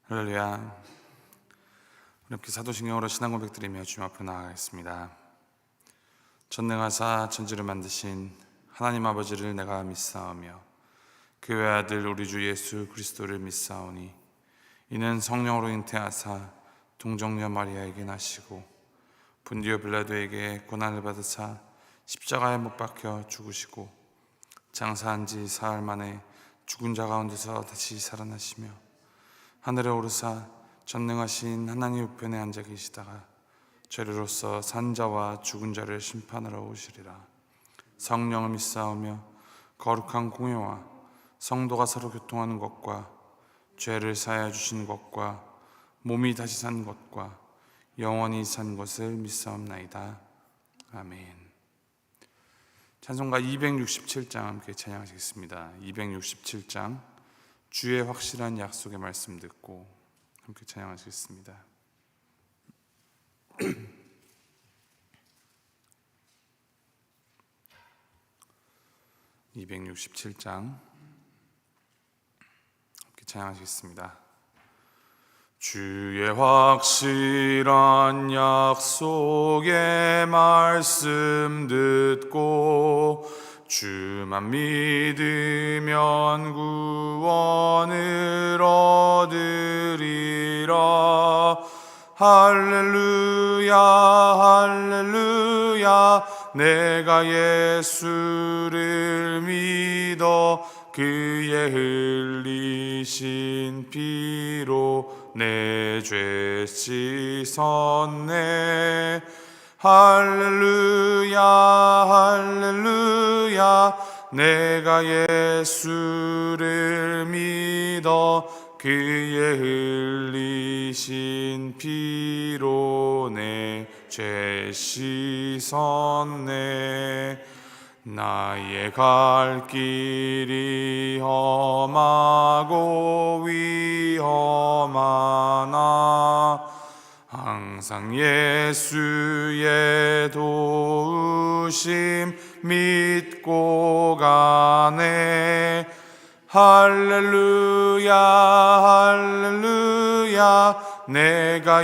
할렐루야. 우리 함께 사도신경으로 신앙 고백드리며 주님 앞으로 나아가겠습니다. 전능하사 천지를 만드신 하나님 아버지를 내가 믿사오며 그 외아들 우리 주 예수 그리스도를 믿사오니 이는 성령으로 잉태하사 동정녀 마리아에게 나시고 본디오 빌라도에게 고난을 받으사 십자가에 못 박혀 죽으시고 장사한 지 사흘 만에 죽은 자 가운데서 다시 살아나시며 하늘에 오르사 전능하신 하나님 우편에 앉아 계시다가 죄로서 산 자와 죽은 자를 심판하러 오시리라. 성령을 믿사오며 거룩한 공회와 성도가 서로 교통하는 것과 죄를 사하여 주시는 것과 몸이 다시 산 것과 영원히 산 것을 믿사옵나이다. 아멘. 찬송가 267장 함께 찬양하시겠습니다. 267장 주의 확실한 약속의 말씀 듣고 함께 찬양하시겠습니다. 267장 함께 찬양하시겠습니다. 주의 확실한 약속의 말씀 듣고 주만 믿으면 구원을 얻으리라. 할렐루야 할렐루야. 내가 예수를 믿어 그의 흘리신 피로 내 죄 씻었네. 할렐루야 할렐루야. 내가 예수를 믿어 그의 흘리신 피로 내 죄 씻었네. 나의 갈 길이 험하고 위험하나 항상 예수의 도우심 믿고 가네. 할렐루야 할렐루야. 내가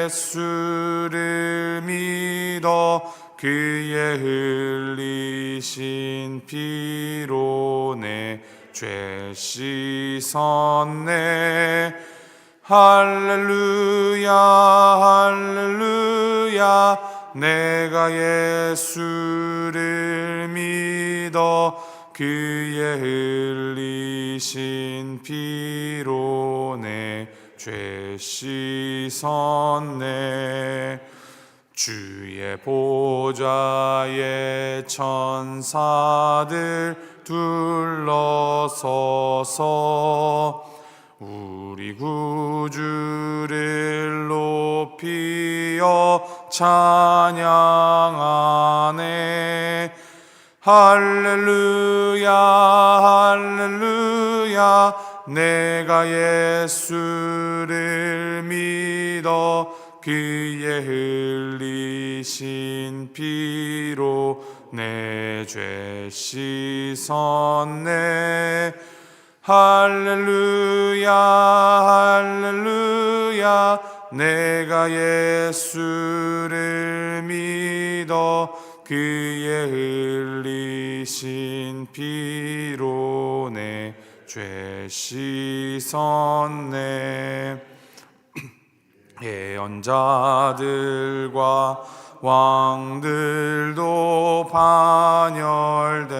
예수를 믿어 그의 흘리신 피로 내 죄 씻었네. 할렐루야 할렐루야. 내가 예수를 믿어 그의 흘리신 피로 내 죄 씻었네. 주의 보좌에 천사들 둘러서서 우리 구주를 높이어 찬양하네. 할렐루야 할렐루야. 내가 예수를 믿어 그의 흘리신 피로 내 죄 씻었네. 할렐루야 할렐루야. 내가 예수를 믿어 그의 흘리신 피로 내 죄 씻었네. 예언자들과 왕들도 반열대로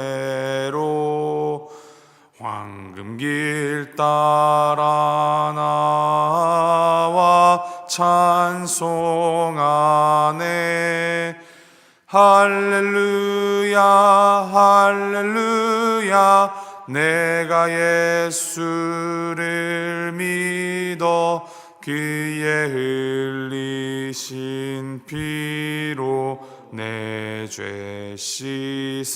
황금길 따라 나와 찬송하네. 할렐루야 할렐루야. 내가 예수를 믿어 그의 흘리신 피로 내 죄 씻었네.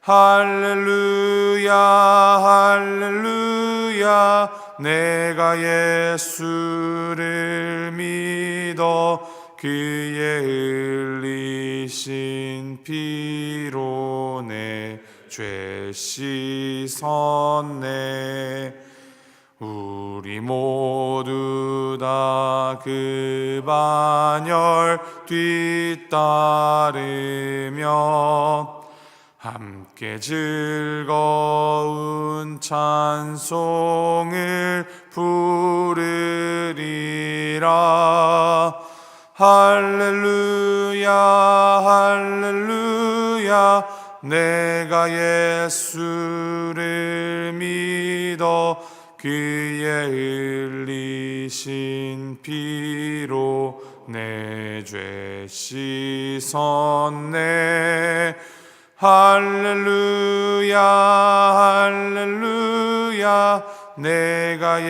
할렐루야 할렐루야. 내가 예수를 믿어 그의 흘리신 피로 내 죄 씻었네. 널 뒤따르며 함께 즐거운 찬송을 부르리라. 할렐루야 할렐루야 내가 예수를 믿어 그의 흘리신 피로 내 죄 씻었네. 할렐루야 할렐루야 내가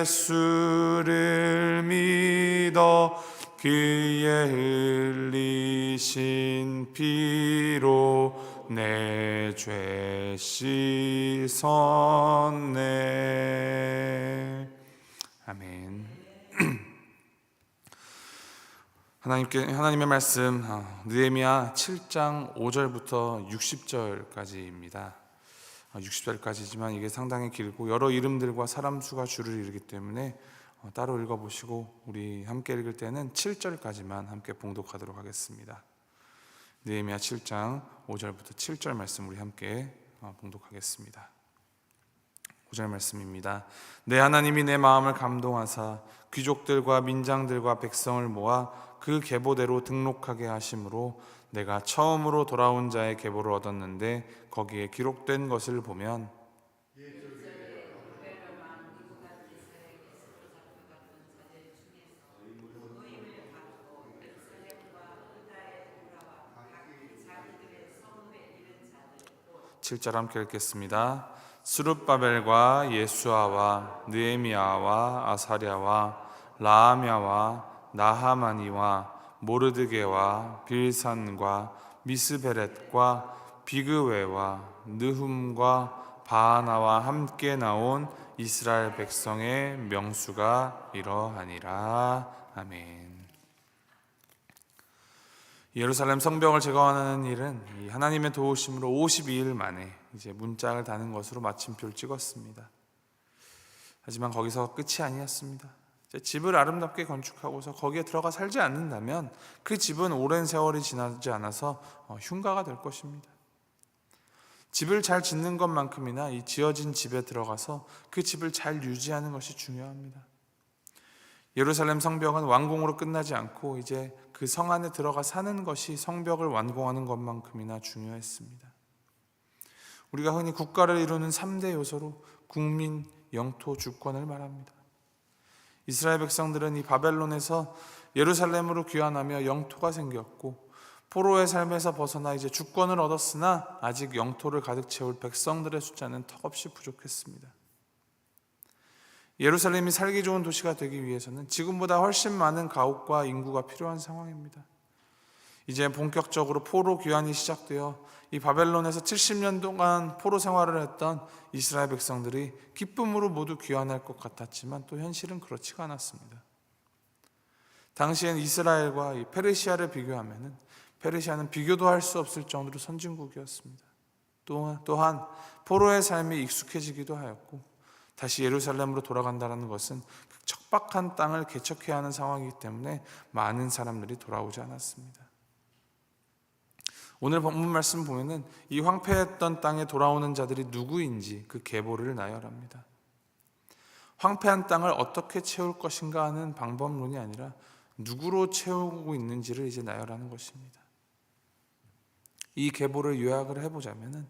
예수를 믿어 그의 흘리신 피로 내 죄 씻었네. 아멘. 하나님의 말씀 느헤미야 7장 5절부터 60절까지입니다. 60절까지지만 이게 상당히 길고 여러 이름들과 사람 수가 줄을 이루기 때문에 따로 읽어보시고 우리 함께 읽을 때는 7절까지만 함께 봉독하도록 하겠습니다. 느헤미야 7장 5절부터 7절 말씀 우리 함께 봉독하겠습니다. 5절 말씀입니다. 내 하나님이 내 마음을 감동하사 귀족들과 민장들과 백성을 모아 그 계보대로 등록하게 하심으로 내가 처음으로 돌아온 자의 계보를 얻었는데 거기에 기록된 것을 보면 (7절) 함께 읽겠습니다. 스룹바벨과 예수아와 느헤미야와 아사랴와 라하мя와 나하마니와 모르드게와 빌산과 미스베렛과 비그웨와 느훔과 바하나와 함께 나온 이스라엘 백성의 명수가 이러하니라. 아멘. 예루살렘 성벽을 재건하는 일은 하나님의 도우심으로 52일 만에 이제 문짝을 다는 것으로 마침표를 찍었습니다. 하지만 거기서 끝이 아니었습니다. 집을 아름답게 건축하고서 거기에 들어가 살지 않는다면 그 집은 오랜 세월이 지나지 않아서 흉가가 될 것입니다. 집을 잘 짓는 것만큼이나 이 지어진 집에 들어가서 그 집을 잘 유지하는 것이 중요합니다. 예루살렘 성벽은 완공으로 끝나지 않고 이제 그 성 안에 들어가 사는 것이 성벽을 완공하는 것만큼이나 중요했습니다. 우리가 흔히 국가를 이루는 3대 요소로 국민, 영토, 주권을 말합니다. 이스라엘 백성들은 이 바벨론에서 예루살렘으로 귀환하며 영토가 생겼고 포로의 삶에서 벗어나 이제 주권을 얻었으나 아직 영토를 가득 채울 백성들의 숫자는 턱없이 부족했습니다. 예루살렘이 살기 좋은 도시가 되기 위해서는 지금보다 훨씬 많은 가옥과 인구가 필요한 상황입니다. 이제 본격적으로 포로 귀환이 시작되어 이 바벨론에서 70년 동안 포로 생활을 했던 이스라엘 백성들이 기쁨으로 모두 귀환할 것 같았지만 또 현실은 그렇지가 않았습니다. 당시엔 이스라엘과 이 페르시아를 비교하면 페르시아는 비교도 할 수 없을 정도로 선진국이었습니다. 또한 포로의 삶이 익숙해지기도 하였고 다시 예루살렘으로 돌아간다는 것은 척박한 땅을 개척해야 하는 상황이기 때문에 많은 사람들이 돌아오지 않았습니다. 오늘 본문 말씀 보면은 이 황폐했던 땅에 돌아오는 자들이 누구인지 그 계보를 나열합니다. 황폐한 땅을 어떻게 채울 것인가 하는 방법론이 아니라 누구로 채우고 있는지를 이제 나열하는 것입니다. 이 계보를 요약을 해보자면은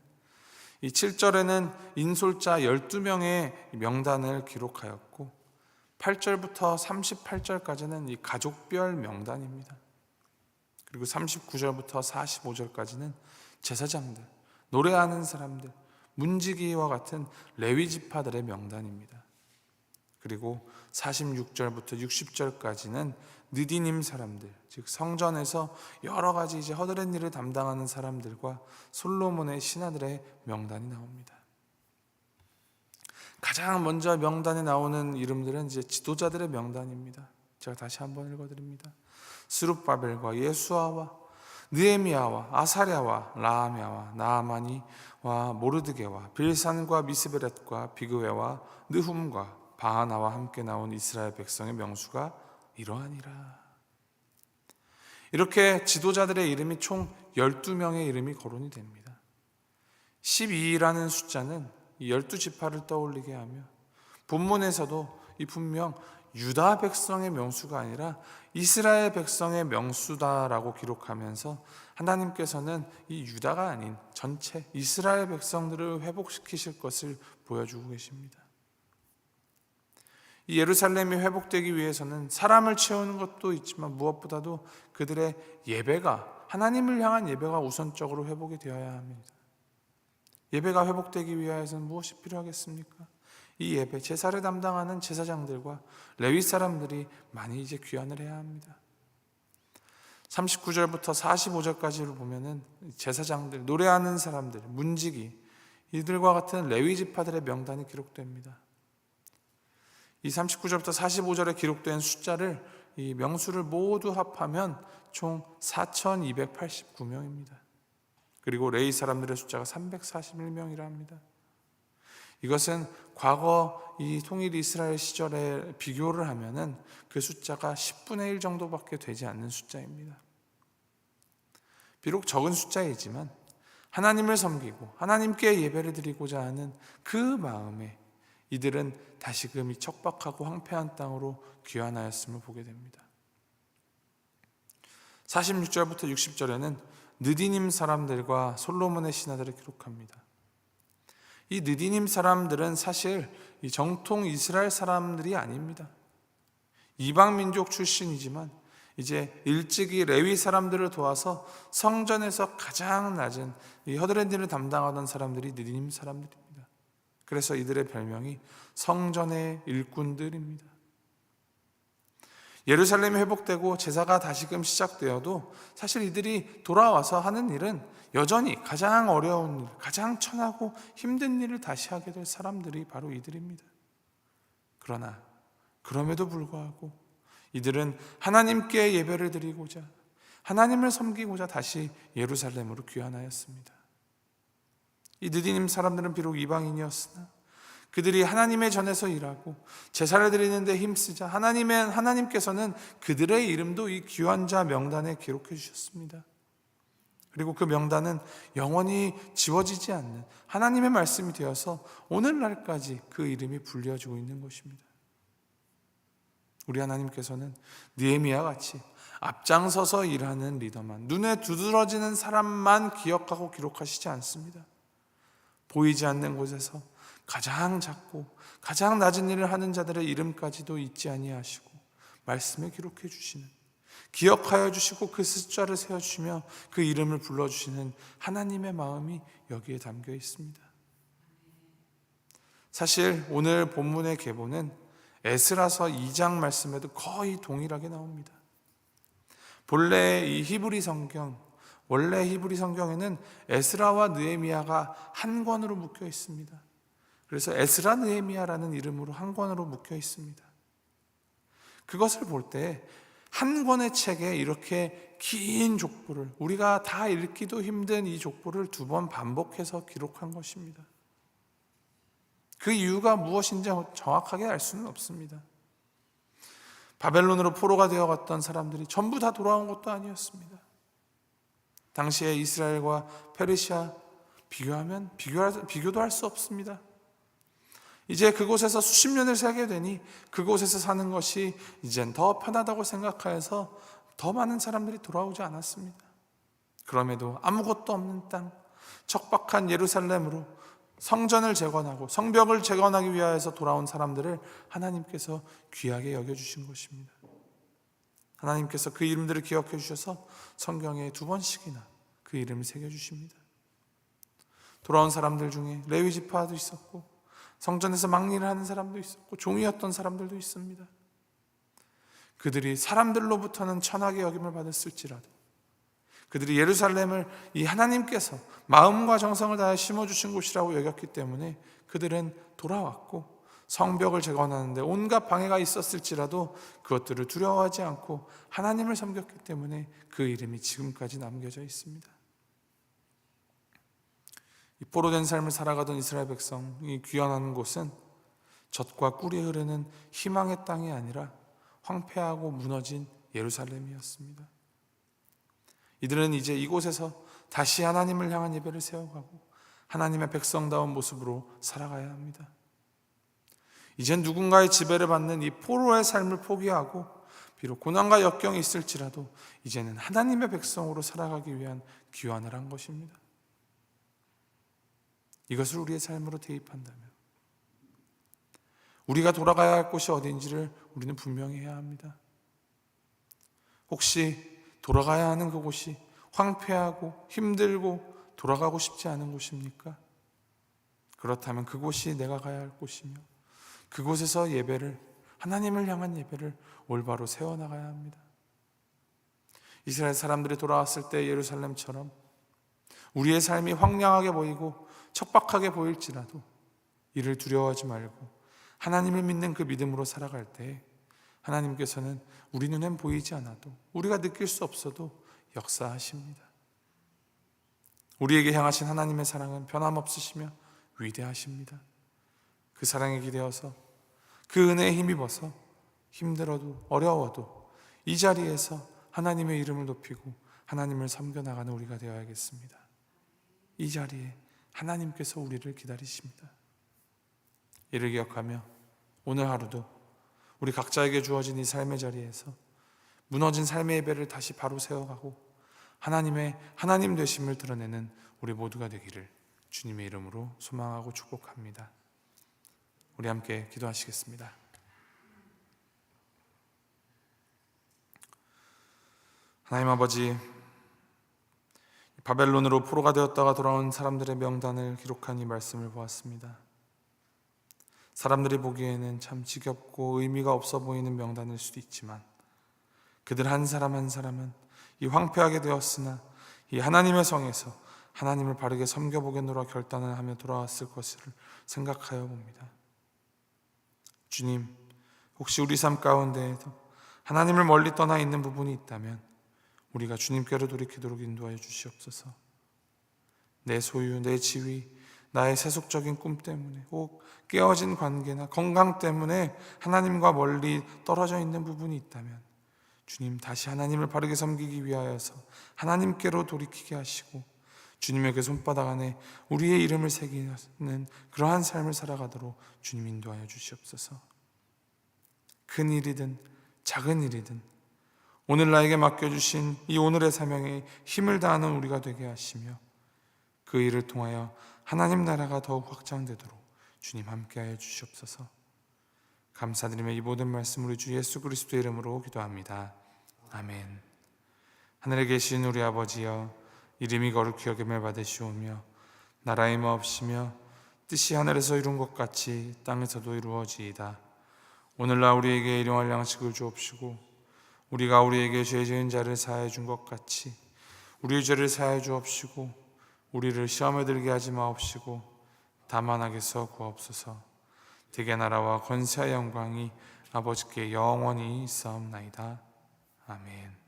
이 7절에는 인솔자 12명의 명단을 기록하였고 8절부터 38절까지는 이 가족별 명단입니다. 그리고 39절부터 45절까지는 제사장들, 노래하는 사람들, 문지기와 같은 레위 지파들의 명단입니다. 그리고 46절부터 60절까지는 느디님 사람들, 즉 성전에서 여러 가지 이제 허드렛 일을 담당하는 사람들과 솔로몬의 신하들의 명단이 나옵니다. 가장 먼저 명단에 나오는 이름들은 이제 지도자들의 명단입니다. 제가 다시 한번 읽어드립니다. 스룹바벨과 예수아와 느헤미야와 아사랴와 라하мя와 나아마니와 모르드게와 빌산과 미스베렛과 비그웨와 느훔과 바하나와 함께 나온 이스라엘 백성의 명수가 이러하니라. 이렇게 지도자들의 이름이 총 12명의 이름이 거론이 됩니다. 12라는 숫자는 이 12지파를 떠올리게 하며 본문에서도 이 분명 유다 백성의 명수가 아니라 이스라엘 백성의 명수다라고 기록하면서 하나님께서는 이 유다가 아닌 전체 이스라엘 백성들을 회복시키실 것을 보여주고 계십니다. 이 예루살렘이 회복되기 위해서는 사람을 채우는 것도 있지만 무엇보다도 그들의 예배가, 하나님을 향한 예배가 우선적으로 회복이 되어야 합니다. 예배가 회복되기 위해서는 무엇이 필요하겠습니까? 이 예배, 제사를 담당하는 제사장들과 레위 사람들이 많이 이제 귀환을 해야 합니다. 39절부터 45절까지를 보면은 제사장들, 노래하는 사람들, 문지기, 이들과 같은 레위 지파들의 명단이 기록됩니다. 이 39절부터 45절에 기록된 숫자를, 이 명수를 모두 합하면 총 4,289명입니다. 그리고 레위 사람들의 숫자가 341명이라 합니다. 이것은 과거 이 통일 이스라엘 시절에 비교를 하면은 그 숫자가 10분의 1 정도밖에 되지 않는 숫자입니다. 비록 적은 숫자이지만 하나님을 섬기고 하나님께 예배를 드리고자 하는 그 마음에 이들은 다시금 이 척박하고 황폐한 땅으로 귀환하였음을 보게 됩니다. 46절부터 60절에는 느디님 사람들과 솔로몬의 신하들을 기록합니다. 이 느디님 사람들은 사실 이 정통 이스라엘 사람들이 아닙니다. 이방 민족 출신이지만 이제 일찍이 레위 사람들을 도와서 성전에서 가장 낮은 이 허드렛일을 담당하던 사람들이 느디님 사람들입니다. 그래서 이들의 별명이 성전의 일꾼들입니다. 예루살렘이 회복되고 제사가 다시금 시작되어도 사실 이들이 돌아와서 하는 일은 여전히 가장 어려운 일, 가장 천하고 힘든 일을 다시 하게 될 사람들이 바로 이들입니다. 그러나 그럼에도 불구하고 이들은 하나님께 예배를 드리고자, 하나님을 섬기고자 다시 예루살렘으로 귀환하였습니다. 이 느디님 사람들은 비록 이방인이었으나 그들이 하나님의 전에서 일하고 제사를 드리는 데 힘쓰자 하나님께서는 그들의 이름도 이 귀환자 명단에 기록해 주셨습니다. 그리고 그 명단은 영원히 지워지지 않는 하나님의 말씀이 되어서 오늘날까지 그 이름이 불려지고 있는 것입니다. 우리 하나님께서는 느헤미야 같이 앞장서서 일하는 리더만, 눈에 두드러지는 사람만 기억하고 기록하시지 않습니다. 보이지 않는 곳에서 가장 작고 가장 낮은 일을 하는 자들의 이름까지도 잊지 아니하시고 말씀에 기록해 주시는, 기억하여 주시고 그 숫자를 세워주시며 그 이름을 불러주시는 하나님의 마음이 여기에 담겨 있습니다. 사실 오늘 본문의 계보는 에스라서 2장 말씀에도 거의 동일하게 나옵니다. 본래 이 원래 히브리 성경에는 에스라와 느헤미야가 한 권으로 묶여 있습니다. 그래서 에스라 느헤미야라는 이름으로 한 권으로 묶여 있습니다. 그것을 볼 때 한 권의 책에 이렇게 긴 족보를, 우리가 다 읽기도 힘든 이 족보를 2번 반복해서 기록한 것입니다. 그 이유가 무엇인지 정확하게 알 수는 없습니다. 바벨론으로 포로가 되어갔던 사람들이 전부 다 돌아온 것도 아니었습니다. 당시에 이스라엘과 페르시아 비교하면 비교도 할 수 없습니다. 이제 그곳에서 수십 년을 살게 되니 그곳에서 사는 것이 이젠 더 편하다고 생각하여서 더 많은 사람들이 돌아오지 않았습니다. 그럼에도 아무것도 없는 땅, 척박한 예루살렘으로 성전을 재건하고 성벽을 재건하기 위하여서 돌아온 사람들을 하나님께서 귀하게 여겨주신 것입니다. 하나님께서 그 이름들을 기억해 주셔서 성경에 2번씩이나 그 이름을 새겨주십니다. 돌아온 사람들 중에 레위 지파도 있었고 성전에서 막일을 하는 사람도 있었고 종이었던 사람들도 있습니다. 그들이 사람들로부터는 천하게 여김을 받았을지라도 그들이 예루살렘을 이 하나님께서 마음과 정성을 다해 심어주신 곳이라고 여겼기 때문에 그들은 돌아왔고 성벽을 재건하는데 온갖 방해가 있었을지라도 그것들을 두려워하지 않고 하나님을 섬겼기 때문에 그 이름이 지금까지 남겨져 있습니다. 이 포로된 삶을 살아가던 이스라엘 백성이 귀환하는 곳은 젖과 꿀이 흐르는 희망의 땅이 아니라 황폐하고 무너진 예루살렘이었습니다. 이들은 이제 이곳에서 다시 하나님을 향한 예배를 세워가고 하나님의 백성다운 모습으로 살아가야 합니다. 이젠 누군가의 지배를 받는 이 포로의 삶을 포기하고 비록 고난과 역경이 있을지라도 이제는 하나님의 백성으로 살아가기 위한 귀환을 한 것입니다. 이것을 우리의 삶으로 대입한다면 우리가 돌아가야 할 곳이 어딘지를 우리는 분명히 해야 합니다. 혹시 돌아가야 하는 그곳이 황폐하고 힘들고 돌아가고 싶지 않은 곳입니까? 그렇다면 그곳이 내가 가야 할 곳이며 그곳에서 예배를, 하나님을 향한 예배를 올바로 세워나가야 합니다. 이스라엘 사람들이 돌아왔을 때 예루살렘처럼 우리의 삶이 황량하게 보이고 척박하게 보일지라도 이를 두려워하지 말고 하나님을 믿는 그 믿음으로 살아갈 때 하나님께서는 우리 눈엔 보이지 않아도, 우리가 느낄 수 없어도 역사하십니다. 우리에게 향하신 하나님의 사랑은 변함없으시며 위대하십니다. 그 사랑에 기대어서, 그 은혜에 힘입어서 힘들어도 어려워도 이 자리에서 하나님의 이름을 높이고 하나님을 섬겨나가는 우리가 되어야겠습니다. 이 자리에 하나님께서 우리를 기다리십니다. 이를 기억하며 오늘 하루도 우리 각자에게 주어진 이 삶의 자리에서 무너진 삶의 예배를 다시 바로 세워가고 하나님의 하나님 되심을 드러내는 우리 모두가 되기를 주님의 이름으로 소망하고 축복합니다. 우리 함께 기도하시겠습니다. 하나님 아버지, 바벨론으로 포로가 되었다가 돌아온 사람들의 명단을 기록한 이 말씀을 보았습니다. 사람들이 보기에는 참 지겹고 의미가 없어 보이는 명단일 수도 있지만 그들 한 사람 한 사람은 이 황폐하게 되었으나 이 하나님의 성에서 하나님을 바르게 섬겨보겠노라 결단을 하며 돌아왔을 것을 생각하여 봅니다. 주님, 혹시 우리 삶 가운데에도 하나님을 멀리 떠나 있는 부분이 있다면 우리가 주님께로 돌이키도록 인도하여 주시옵소서. 내 소유, 내 지위, 나의 세속적인 꿈 때문에, 혹 깨어진 관계나 건강 때문에 하나님과 멀리 떨어져 있는 부분이 있다면 주님, 다시 하나님을 바르게 섬기기 위하여서 하나님께로 돌이키게 하시고 주님의 그 손바닥 안에 우리의 이름을 새기는 그러한 삶을 살아가도록 주님 인도하여 주시옵소서. 큰 일이든 작은 일이든 오늘 나에게 맡겨주신 이 오늘의 사명에 힘을 다하는 우리가 되게 하시며 그 일을 통하여 하나님 나라가 더욱 확장되도록 주님 함께하여 주시옵소서. 감사드리며 이 모든 말씀 우리 주 예수 그리스도의 이름으로 기도합니다. 아멘. 하늘에 계신 우리 아버지여, 이름이 거룩히 여김을 받으시오며 나라의 마옵시며 뜻이 하늘에서 이룬 것 같이 땅에서도 이루어지이다. 오늘날 우리에게 일용할 양식을 주옵시고 우리가 우리에게 죄 지은 자를 사하여 준 것 같이 우리의 죄를 사하여 주옵시고 우리를 시험에 들게 하지 마옵시고 다만 악에서 구하옵소서. 대개 나라와 권세와 영광이 아버지께 영원히 있사옵나이다. 아멘.